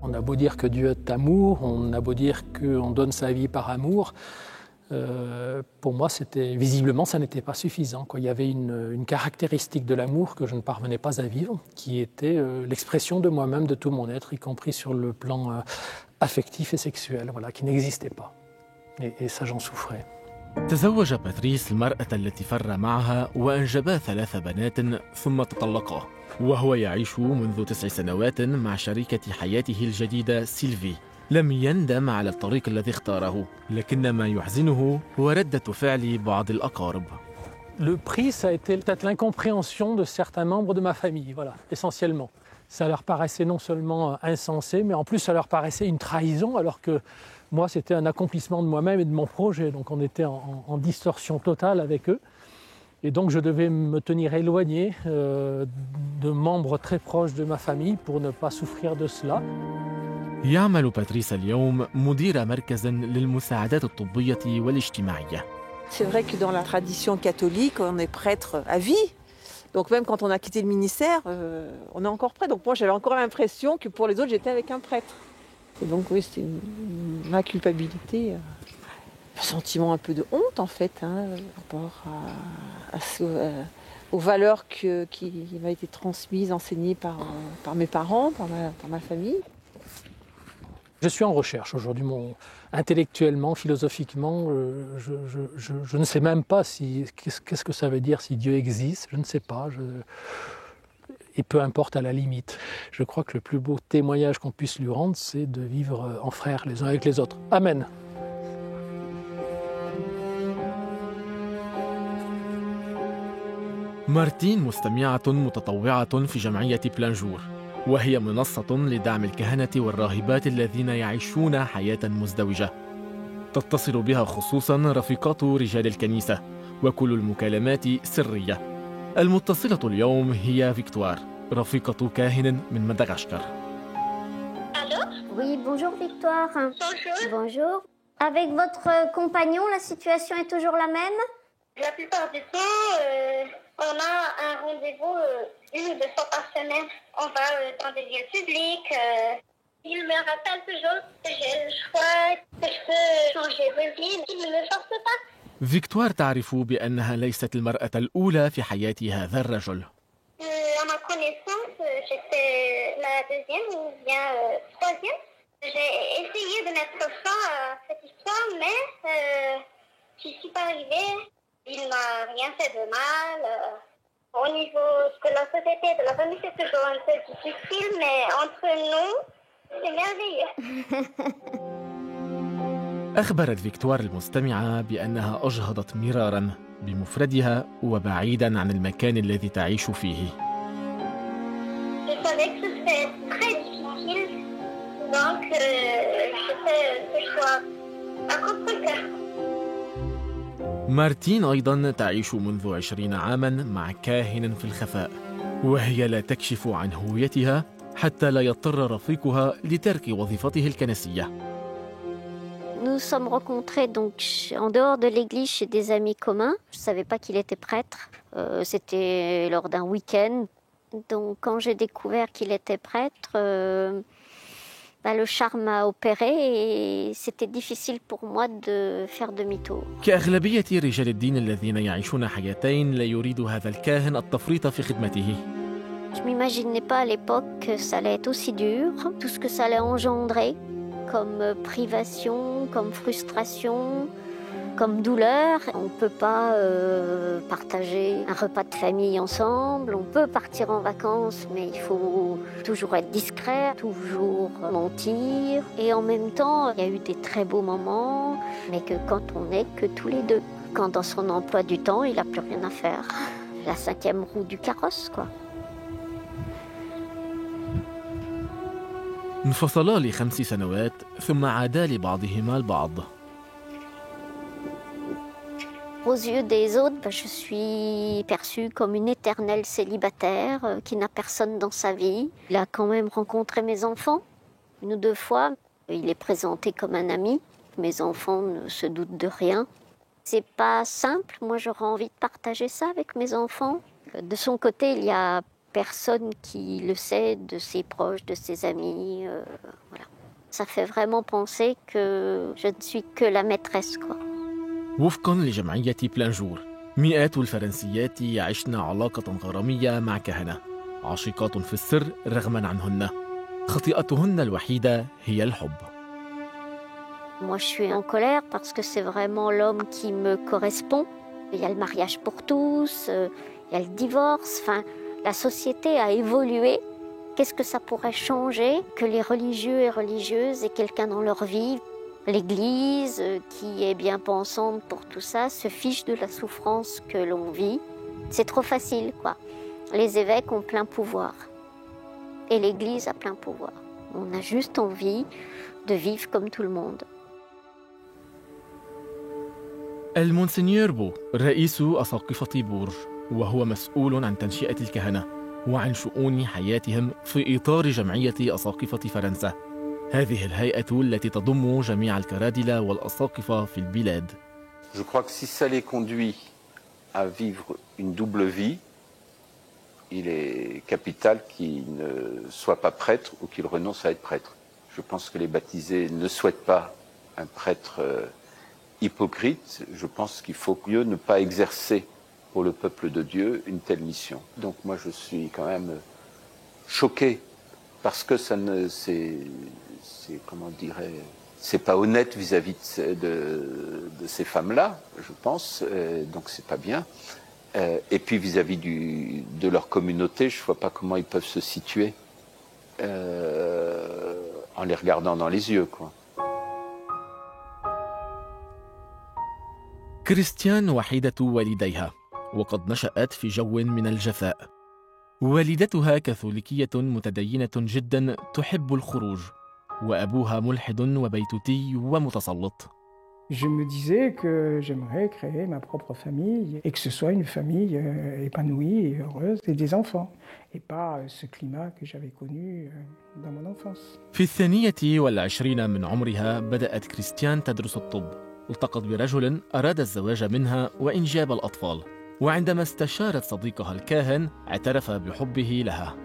On a beau dire que Dieu est amour, on a beau dire qu'on donne sa vie par amour, pour moi, visiblement, ça n'était pas suffisant, quoi. Il y avait une caractéristique de l'amour que je ne parvenais pas à vivre, qui était l'expression de moi-même, de tout mon être, y compris sur le plan affectif et sexuel, voilà, qui n'existait pas. Et ça, j'en souffrais. تزوج باتريس المرأة التي فر معها وأنجبا 3 بنات ثم تطلقا، وهو يعيش منذ 9 سنوات مع شريكة حياته الجديدة سيلفي. لم يندم على الطريق الذي اختاره، لكن ما يحزنه هو ردة فعل بعض الأقارب. Le prix, ça a été peut-être l'incompréhension de certains membres de ma famille, voilà, essentiellement. Ça leur paraissait non seulement insensé, mais en plus ça leur paraissait une trahison, alors que moi c'était un accomplissement de moi-même et de mon projet. Donc on était en distorsion totale avec eux. Et donc je devais me tenir éloigné de membres très proches de ma famille pour ne pas souffrir de cela. يعمل باتريس اليوم مدير مركز للمساعدات الطبية والاجتماعية. C'est vrai que dans la tradition catholique, on est prêtre à vie. Donc même quand on a quitté le ministère, on est encore prêtre. Donc moi j'avais encore l'impression que pour les autres j'étais avec un prêtre. Et donc oui, c'était ma culpabilité, un sentiment un peu de honte en fait, par rapport aux valeurs qui m'avaient été transmises, enseignées par mes parents, par ma famille. Je suis en recherche aujourd'hui, intellectuellement, philosophiquement, je ne sais même pas qu'est-ce que ça veut dire si Dieu existe, je ne sais pas. Et peu importe à la limite. Je crois que le plus beau témoignage qu'on puisse lui rendre, c'est de vivre en frères les uns avec les autres. Amen. مارتين مستمعة متطوعة في جمعية بلانجور، وهي منصة لدعم الكهنة والراهبات الذين يعيشون حياة مزدوجة. تتصل بها خصوصاً رفيقات رجال الكنيسة، وكل المكالمات سرية. المتصلة اليوم هي فيكتوار، رفيقة كاهن من مدغشقر. Allô? Oui, bonjour Victoire. Bonjour. Bonjour. Avec votre compagnon, la situation est toujours la même? La plupart du temps, on a un rendez-vous 1 ou 2 fois par semaine. On va dans des lieux publics. Il me rappelle toujours que j'ai le choix, que je peux changer de vie. Il ne me force pas. فيكتوار تعرف بأنها ليست المرأة الأولى في حياة هذا الرجل. À ma connaissance, j'étais la 2e ou bien 3e. J'ai essayé de mettre fin à cette histoire, mais je n'y suis pas arrivée. Il n'a rien fait de mal. Au niveau de la société, de la famille, c'est toujours un peu difficile, mais entre nous, c'est merveilleux. أخبرت فيكتوار المستمعة بأنها أجهضت مراراً بمفردها وبعيداً عن المكان الذي تعيش فيه. Je savais que ce serait très difficile, donc je fais ce choix à contre-cœur. مارتين أيضاً تعيش منذ 20 عاماً مع كاهن في الخفاء، وهي لا تكشف عن هويتها حتى لا يضطر رفيقها لترك وظيفته الكنسية. Nous sommes rencontrés donc en dehors de l'église chez des amis communs. Je ne savais pas qu'il était prêtre. C'était lors d'un week-end. Donc quand j'ai découvert qu'il était prêtre, le charme m'a opéré et c'était difficile pour moi de faire demi-tour. كأغلبية رجال الدين الذين يعيشون حياتين لا يريد هذا الكاهن التفريط في خدمته. Je ne m'imaginais pas à l'époque que ça allait être aussi dur, tout ce que ça allait engendrer comme privation, comme frustration, comme douleur. On ne peut pas partager un repas de famille ensemble, on peut partir en vacances, mais il faut toujours être discret, toujours mentir. Et en même temps, il y a eu des très beaux moments, mais que quand on n'est que tous les deux. Quand dans son emploi du temps, il n'a plus rien à faire. La 5e roue du carrosse, quoi. انفصلا ل5 سنوات ثم عادا لبعضهما البعض. Aux yeux des autres, je suis perçue comme une éternelle célibataire qui n'a personne dans sa vie. Il a quand même rencontré mes enfants 1 ou 2 fois. Il est présenté comme un ami. Mes enfants ne se doutent de rien. C'est pas simple. Moi, j'aurais envie de partager ça avec mes enfants. De son côté, il y a personne qui le sait, de ses proches, de ses amis. Voilà. Ça fait vraiment penser que je ne suis que la maîtresse, quoi. وفقاً لجمعية بلانجور، مئات الفرنسيات يعشن علاقة غرامية مع كهنة، عاشقات في السر رغماً عنهن. خطيئتهن الوحيدة هي الحب. Moi, je suis en colère parce que c'est vraiment l'homme qui me correspond. Il y a le mariage pour tous, il y a le divorce. Enfin, la société a évolué. Qu'est-ce que ça pourrait changer que les religieux et religieuses aient quelqu'un dans leur vie? L'Église, qui est bien pensante pour tout ça, se fiche de la souffrance que l'on vit. C'est trop facile, quoi. Les évêques ont plein pouvoir. Et l'Église a plein pouvoir. On a juste envie de vivre comme tout le monde. المونسنيور بو رئيس أساقفة بورج، وهو مسؤول عن تنشئة الكهنة وعن شؤون حياتهم في إطار جمعية أساقفة فرنسا. هذه الهيئة التي تضم جميع الكرادلة والأساقفة في البلاد. Je crois que si ça les conduit à vivre une double vie, il est capital qu'ils ne soient pas prêtres ou qu'ils renoncent à être prêtres. Je pense que les baptisés ne souhaitent pas un prêtre hypocrite. Je pense qu'il faut mieux ne pas exercer pour le peuple de Dieu une telle mission. Donc moi je suis quand même choqué parce que ça ne c'est comment on dirait, c'est pas honnête vis-à-vis de ces femmes-là, je pense. Donc c'est pas bien. Et puis vis-à-vis de leur communauté, je vois pas comment ils peuvent se situer en les regardant dans les yeux, quoi. كريستيان وحيدة والديها، وقد نشأت في جو من الجفاء. والدتها كاثوليكية متدينة جدا تحب الخروج، وأبوها ملحد وبيتوتي ومتسلط. Je me disais que j'aimerais créer ma propre famille et que ce soit une famille épanouie et heureuse et des enfants et pas ce climat que j'avais connu dans mon enfance. في 22 من عمرها بدأت كريستيان تدرس الطب. التقت برجل أراد الزواج منها وإنجاب الأطفال، وعندما استشارت صديقها الكاهن اعترف بحبه لها.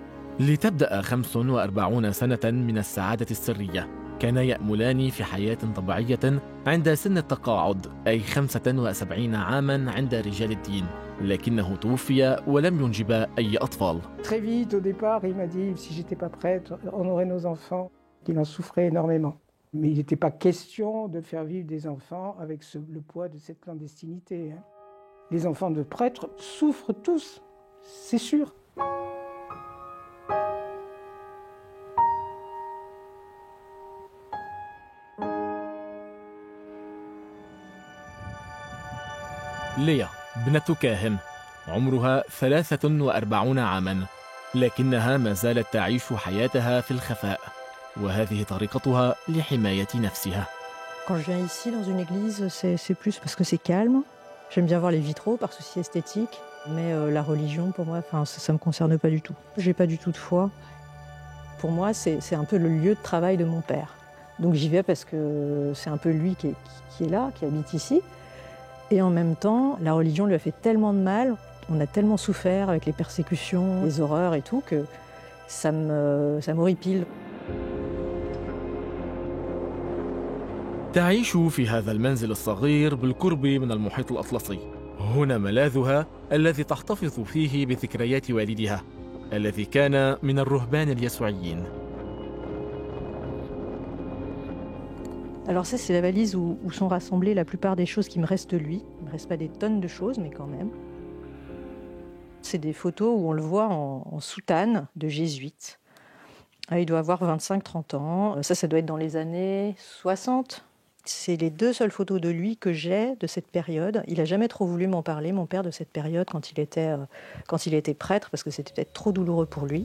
لتبدأ 45 سنة من السعادة السرية. كانا يأملان في حياة طبيعية عند سن التقاعد، أي 75 عاماً عند رجال الدين، لكنه توفي ولم ينجب أي أطفال. Très vite, au départ, il m'a dit si j'étais pas prêtre, on aurait nos enfants. Il en souffrait énormément. Mais il n'était pas question de faire vivre des enfants avec le poids de cette clandestinité. Les enfants de prêtres souffrent tous, c'est sûr. ليا ابنة كاهن عمرها 43 عاماً، لكنها ما زالت تعيش حياتها في الخفاء، وهذه طريقتها لحماية نفسها. Quand je viens ici dans une église, c'est plus parce que c'est calme. J'aime bien voir les vitraux par souci esthétique, mais la religion pour moi, ça me concerne pas du tout. J'ai pas du tout de foi. Pour moi, c'est un peu le lieu de travail de mon père. Donc j'y vais parce que c'est un peu lui qui est là, qui habite ici. Et en même temps, la religion lui a fait tellement de mal, on a tellement souffert avec les persécutions, les horreurs et tout, que ça m'horripile. تعيش في هذا المنزل الصغير بالقرب من المحيط الأطلسي. هنا ملاذها الذي تحتفظ فيه بذكريات والدها الذي كان من الرهبان اليسوعيين. Alors ça, c'est la valise où sont rassemblées la plupart des choses qui me restent de lui. Il ne me reste pas des tonnes de choses, mais quand même. C'est des photos où on le voit en soutane de jésuite. Il doit avoir 25-30 ans. Ça doit être dans les années 60. C'est les deux seules photos de lui que j'ai de cette période. Il n'a jamais trop voulu m'en parler, mon père, de cette période quand il était prêtre, parce que c'était peut-être trop douloureux pour lui.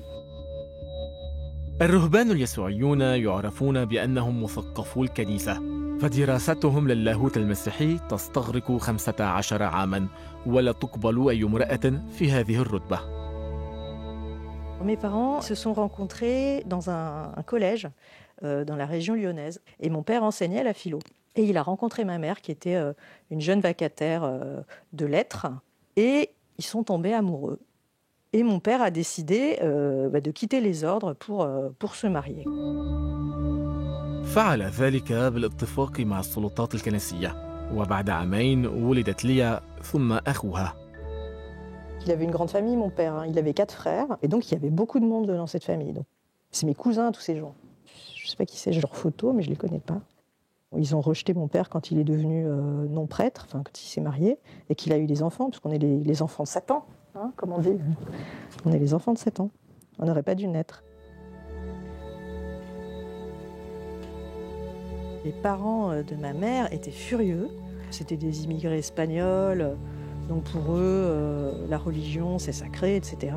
الرهبان اليسوعيون يعرفون بأنهم مثقفو الكنيسة، فدراستهم للاهوت المسيحي تستغرق 15 عاماً، ولا تقبل أي امرأة في هذه الرتبة. Mes parents se sont rencontrés dans un collège dans la région lyonnaise. Et mon père enseignait la philo. Et il a rencontré ma mère, qui était une jeune vacataire de lettres. Et ils sont tombés amoureux. Et mon père a décidé de quitter les ordres pour se marier. فعل ذلك بالاتفاق مع السلطات الكنسية، وبعد عامين ولدت ليا ثم أخوها. Il avait une grande famille, mon père. Il avait 4 frères. Et donc, il y avait beaucoup de monde dans cette famille. Donc, c'est mes cousins, tous ces gens. Je ne sais pas qui c'est, j'ai leurs photos, mais je ne les connais pas. Ils ont rejeté mon père quand il est devenu non-prêtre, enfin, quand il s'est marié, et qu'il a eu des enfants, parce qu'on est les enfants de Satan, hein, comme on dit. On est les enfants de Satan. On n'aurait pas dû naître. Les parents de ma mère étaient furieux. C'était des immigrés espagnols. Donc pour eux, la religion, c'est sacré, etc.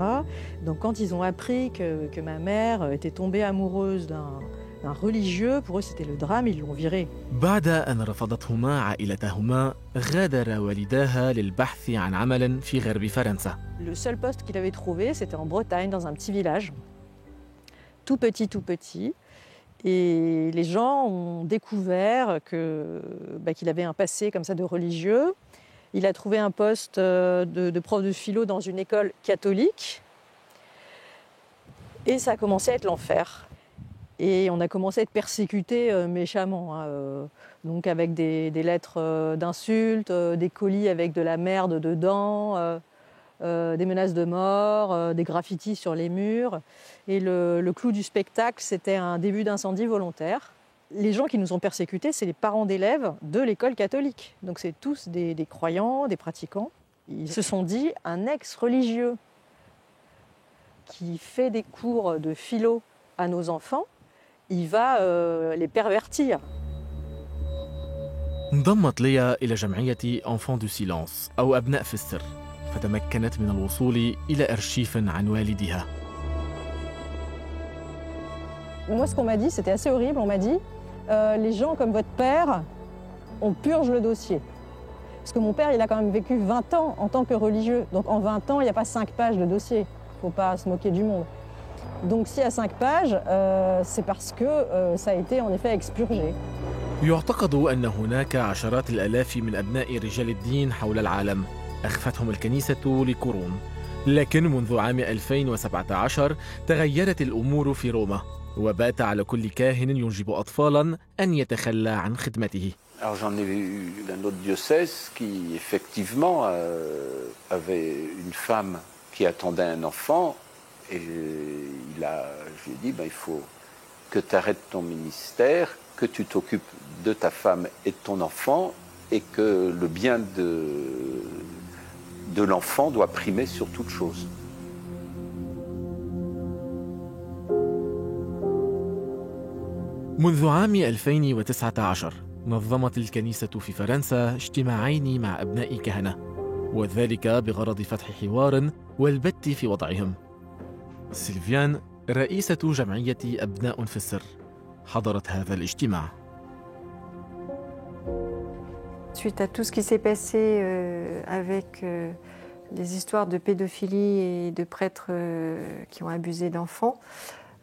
Donc quand ils ont appris que ma mère était tombée amoureuse d'un religieux, pour eux c'était le drame, ils l'ont viré. بعد أن رفضتهما عائلتهما غادر والداها للبحث عن عمل في غرب فرنسا. Le seul poste qu'il avait trouvé, c'était en Bretagne, dans un petit village. Tout petit. Et les gens ont découvert qu'il avait un passé comme ça de religieux. Il a trouvé un poste de prof de philo dans une école catholique. Et ça a commencé à être l'enfer. Et on a commencé à être persécutés méchamment. Donc avec des lettres d'insultes, des colis avec de la merde dedans, des menaces de mort, des graffitis sur les murs. Et le clou du spectacle, c'était un début d'incendie volontaire. Les gens qui nous ont persécutés, c'est les parents d'élèves de l'école catholique. Donc c'est tous des croyants, des pratiquants. Ils se sont dit, un ex-religieux qui fait des cours de philo à nos enfants, il va les pervertir. انضمت ليا إلى جمعية Enfants du Silence أو أبناء في السر، فتمكنت من الوصول إلى أرشيف عن والدها. Moi, ce qu'on m'a dit, c'était assez horrible. On m'a dit, les gens comme votre père, on purge le dossier. Parce que mon père, il a quand même vécu 20 ans en tant que religieux. Donc en 20 ans, il n'y a pas 5 pages de dossier. Il ne faut pas se moquer du monde. Donc s'il y a 5 pages, c'est parce que ça a été en effet expurgé. يعتقد أن هناك عشرات الآلاف من أبناء رجال الدين حول العالم أخفتهم الكنيسة لقرون. لكن منذ عام 2017 تغيرت الأمور في روما، وبات على كل كاهن ينجب أطفالاً أن يتخلى عن خدمته. Alors j'en ai eu un autre diocèse qui effectivement avait une femme qui attendait un enfant et je lui ai dit il faut que tu arrêtes ton ministère, que tu t'occupes de ta femme et de ton enfant et que le bien de l'enfant doit primer sur toute chose. منذ عام 2019 نظمت الكنيسة في فرنسا اجتماعين مع أبناء كهنة، وذلك بغرض فتح حوار والبت في وضعهم. سيلفيان رئيسة جمعية أبناء في السر حضرت هذا الاجتماع. Suite à tout ce qui s'est passé avec les histoires de pédophilie et de prêtres qui ont abusé d'enfants,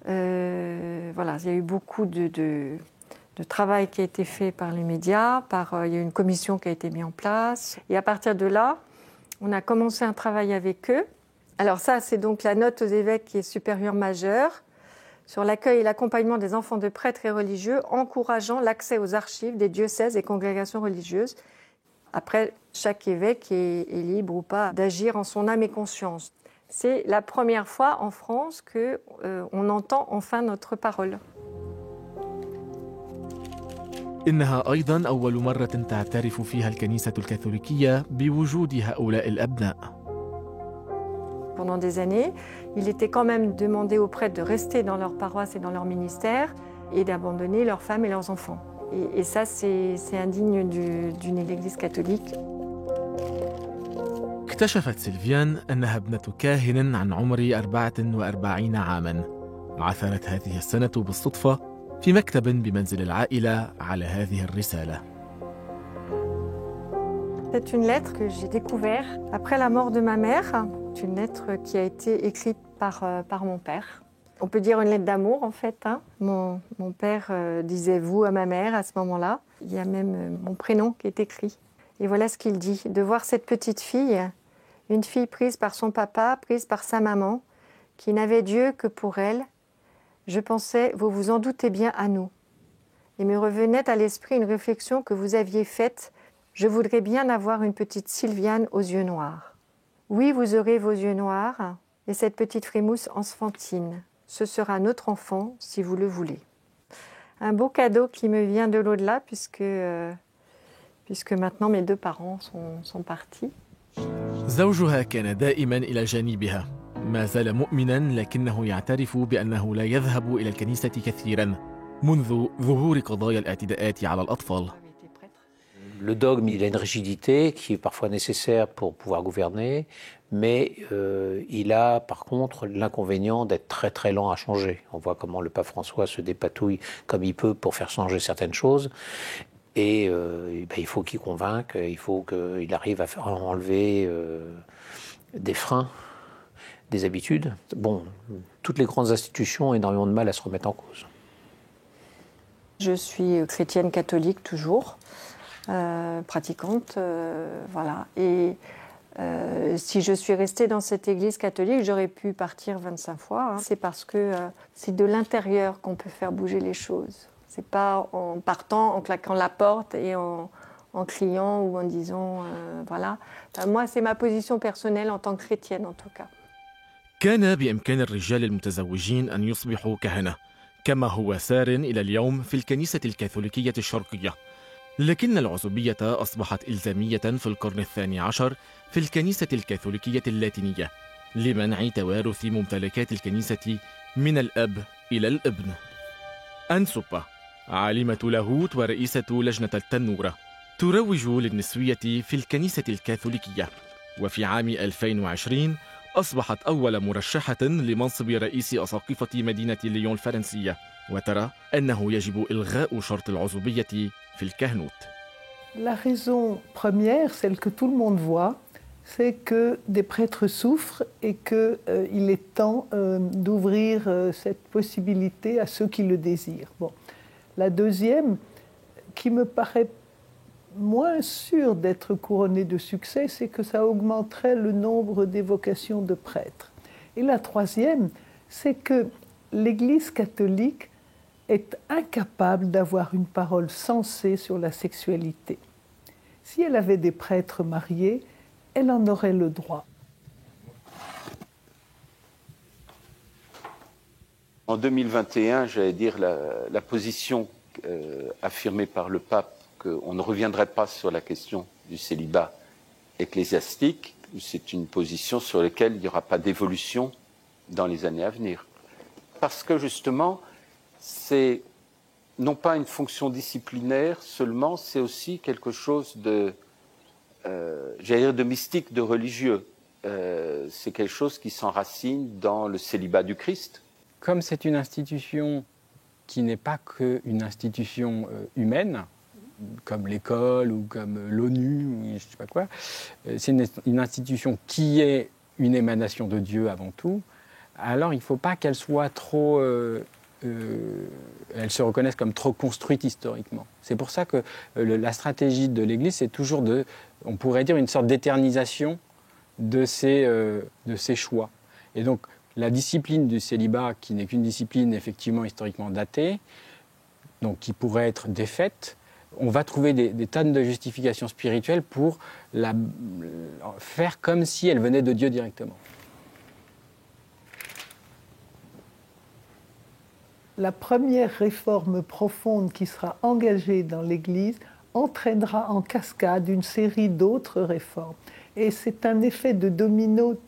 voilà, il y a eu beaucoup de travail qui a été fait par les médias, il y a eu une commission qui a été mise en place. Et à partir de là, on a commencé un travail avec eux. Alors ça, c'est donc la note aux évêques qui est supérieure majeure sur l'accueil et l'accompagnement des enfants de prêtres et religieux, encourageant l'accès aux archives des diocèses et congrégations religieuses. Après, chaque évêque est libre ou pas d'agir en son âme et conscience. C'est la première fois en France qu'on entend enfin notre parole. إنها أيضاً أول مرة تعترف فيها الكنيسة الكاثوليكية بوجود هؤلاء الأبناء. Pendant des années, il était quand même demandé aux prêtres de rester dans leur paroisse et dans leur ministère et d'abandonner leurs femmes et leurs enfants. Et ça, c'est indigne d'une église catholique. اكتشفت سيلفيان أنها ابنة كاهن عن عمر 44 عاماً. عثرت هذه السنة بالصدفة في مكتب بمنزل العائلة على هذه الرسالة. C'est une lettre que j'ai découverte après la mort de ma mère. C'est une lettre qui a été écrite par mon père. On peut dire une lettre d'amour en fait. Mon père disait vous à ma mère à ce moment-là. Il y a même mon prénom qui est écrit. Et voilà ce qu'il dit. De voir cette petite fille, une fille prise par son papa, prise par sa maman, qui n'avait Dieu que pour elle. Je pensais, vous vous en doutez bien, à nous. Il me revenait à l'esprit une réflexion que vous aviez faite. Je voudrais bien avoir une petite Sylviane aux yeux noirs. Oui, vous aurez vos yeux noirs et cette petite frémousse enfantine. Ce sera notre enfant si vous le voulez. Un beau cadeau qui me vient de l'au-delà puisque maintenant mes deux parents sont partis. زوجها كان دائما إلى جانبها. ما زال مؤمنا لكنه يعترف بأنه لا يذهب إلى الكنيسة كثيرا منذ ظهور قضايا الاعتداءات على الأطفال. Le dogme, il a une rigidité qui est parfois nécessaire pour pouvoir gouverner, mais il a par contre l'inconvénient d'être très très lent à changer. On voit comment le pape François se dépatouille comme il peut pour faire changer certaines choses. Et il faut qu'il convainque, il faut qu'il arrive à faire enlever des freins, des habitudes. Bon, toutes les grandes institutions ont énormément de mal à se remettre en cause. Je suis chrétienne catholique toujours. Pratiquante, voilà. Et si je suis restée dans cette église catholique, j'aurais pu partir 25 fois. Hein. C'est parce que c'est de l'intérieur qu'on peut faire bouger les choses. C'est pas en partant, en claquant la porte et en criant ou en disant voilà. Enfin, moi, c'est ma position personnelle en tant que chrétienne en tout cas. كان بإمكان الرجال المتزوجين أن يصبحوا كهنة، كما هو سار إلى اليوم في الكنيسة الكاثوليكية الشرقية. لكن العزوبية أصبحت إلزامية في القرن الثاني عشر في الكنيسة الكاثوليكية اللاتينية لمنع توارث ممتلكات الكنيسة من الأب إلى الابن. أنسوبا عالمة لاهوت ورئيسة لجنة التنورة تروج للنسوية في الكنيسة الكاثوليكية، وفي عام 2020 أصبحت أول مرشحة لمنصب رئيس أساقفة مدينة ليون الفرنسية، وترى أنه يجب إلغاء شرط العزوبية في الكهنوت. La raison première, celle que tout le monde voit, c'est que des prêtres souffrent et qu'il est temps d'ouvrir cette possibilité à ceux qui le désirent. Bon. La deuxième, qui me paraît moins sûre d'être couronnée de succès, c'est que ça augmenterait le nombre des vocations de prêtres. Et la troisième, c'est que l'Église catholique est incapable d'avoir une parole sensée sur la sexualité. Si elle avait des prêtres mariés, elle en aurait le droit. En 2021, j'allais dire la position affirmée par le pape qu'on ne reviendrait pas sur la question du célibat ecclésiastique, c'est une position sur laquelle il n'y aura pas d'évolution dans les années à venir. Parce que justement, c'est non pas une fonction disciplinaire seulement, c'est aussi quelque chose de, j'allais dire de mystique, de religieux. C'est quelque chose qui s'enracine dans le célibat du Christ. Comme c'est une institution qui n'est pas qu'une institution humaine, comme l'école ou comme l'ONU, ou je ne sais pas quoi, c'est une institution qui est une émanation de Dieu avant tout, alors il ne faut pas qu'elle soit trop... elle se reconnaisse comme trop construite historiquement. C'est pour ça que la stratégie de l'Église, c'est toujours on pourrait dire, une sorte d'éternisation de ces choix. Et donc, la discipline du célibat, qui n'est qu'une discipline effectivement historiquement datée, donc qui pourrait être défaite, on va trouver des tonnes de justifications spirituelles pour la faire comme si elle venait de Dieu directement. La première réforme profonde qui sera engagée dans l'Église entraînera en cascade une série d'autres réformes. Et c'est un effet de domino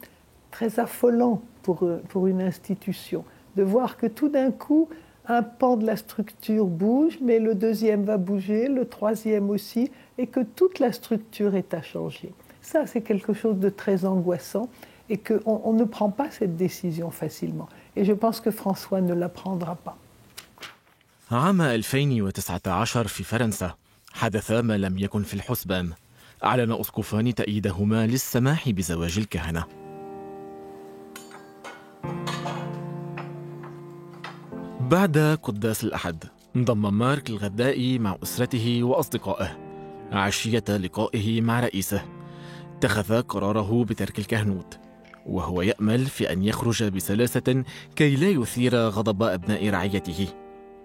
très affolant pour une institution, de voir que tout d'un coup, un pan de la structure bouge, mais le deuxième va bouger, le troisième aussi, et que toute la structure est à changer. Ça, c'est quelque chose de très angoissant et qu'on ne prend pas cette décision facilement. Et je pense que François ne la prendra pas. عام 2019 في فرنسا حدث ما لم يكن في الحسبان. أعلن أسقفان تأييدهما للسماح بزواج الكهنة. بعد قداس الأحد انضم مارك الغدائي مع أسرته وأصدقائه عشية لقائه مع رئيسه. اتخذ قراره بترك الكهنوت وهو يأمل في أن يخرج بسلاسة كي لا يثير غضب أبناء رعيته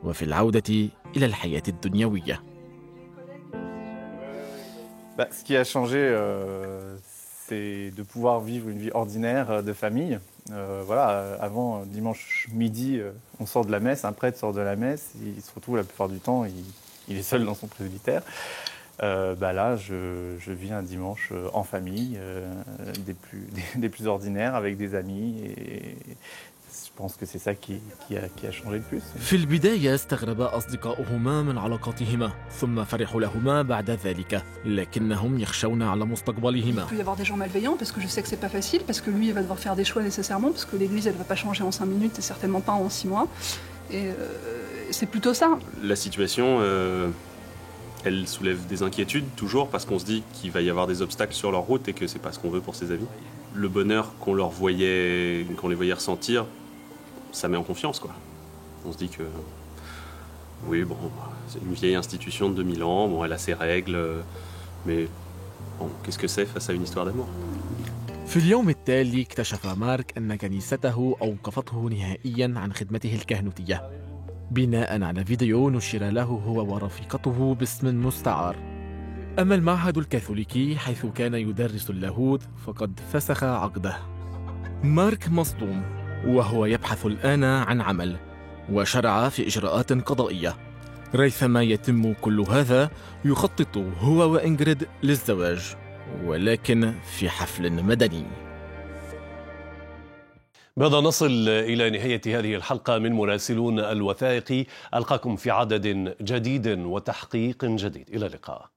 وفي العودة إلى الحياة الدنيوية. Ce qui a changé, c'est de pouvoir vivre une vie ordinaire de famille. Avant, dimanche midi, on sort de la messe, un prêtre sort de la messe, il se retrouve la plupart du temps, il est seul dans son presbytère. Là, je vis un dimanche en famille, des plus ordinaires, avec des amis, et je pense que c'est ça qui a changé le plus. في البداية استغرب أصدقاؤهما من علاقتهما ثم فرحوا لهما بعد ذلك لكنهم يخشون على مستقبلهما. Il peut y avoir des gens malveillants parce que je sais que c'est pas facile, parce que lui il va devoir faire des choix nécessairement, parce que l'église elle va pas changer en 5 minutes et certainement pas en 6 mois. Et c'est plutôt ça. La situation elle soulève des inquiétudes toujours parce qu'on se dit qu'il va y avoir des obstacles sur leur route et que c'est pas ce qu'on veut pour ses amis. Le bonheur qu'on les voyait ressentir, ça met en confiance, quoi. On se dit que, oui, bon, c'est une vieille institution de 2000 ans, bon, elle a ses règles, mais bon, qu'est-ce que c'est face à une histoire d'amour? في اليوم التالي اكتشف مارك أن كنيسته أوقفته نهائياً عن خدمته الكهنوتية بناءً على فيديو نشر له هو ورفيقته باسم مستعار. أما المعهد الكاثوليكي حيث كان يدرس اللاهوت فقد فسخ عقده. مارك مصدوم وهو يبحث الآن عن عمل وشرع في إجراءات قضائية. ريثما يتم كل هذا يخطط هو وإنغريد للزواج ولكن في حفل مدني. بهذا نصل إلى نهاية هذه الحلقة من مراسلون الوثائقي. ألقاكم في عدد جديد وتحقيق جديد. إلى اللقاء.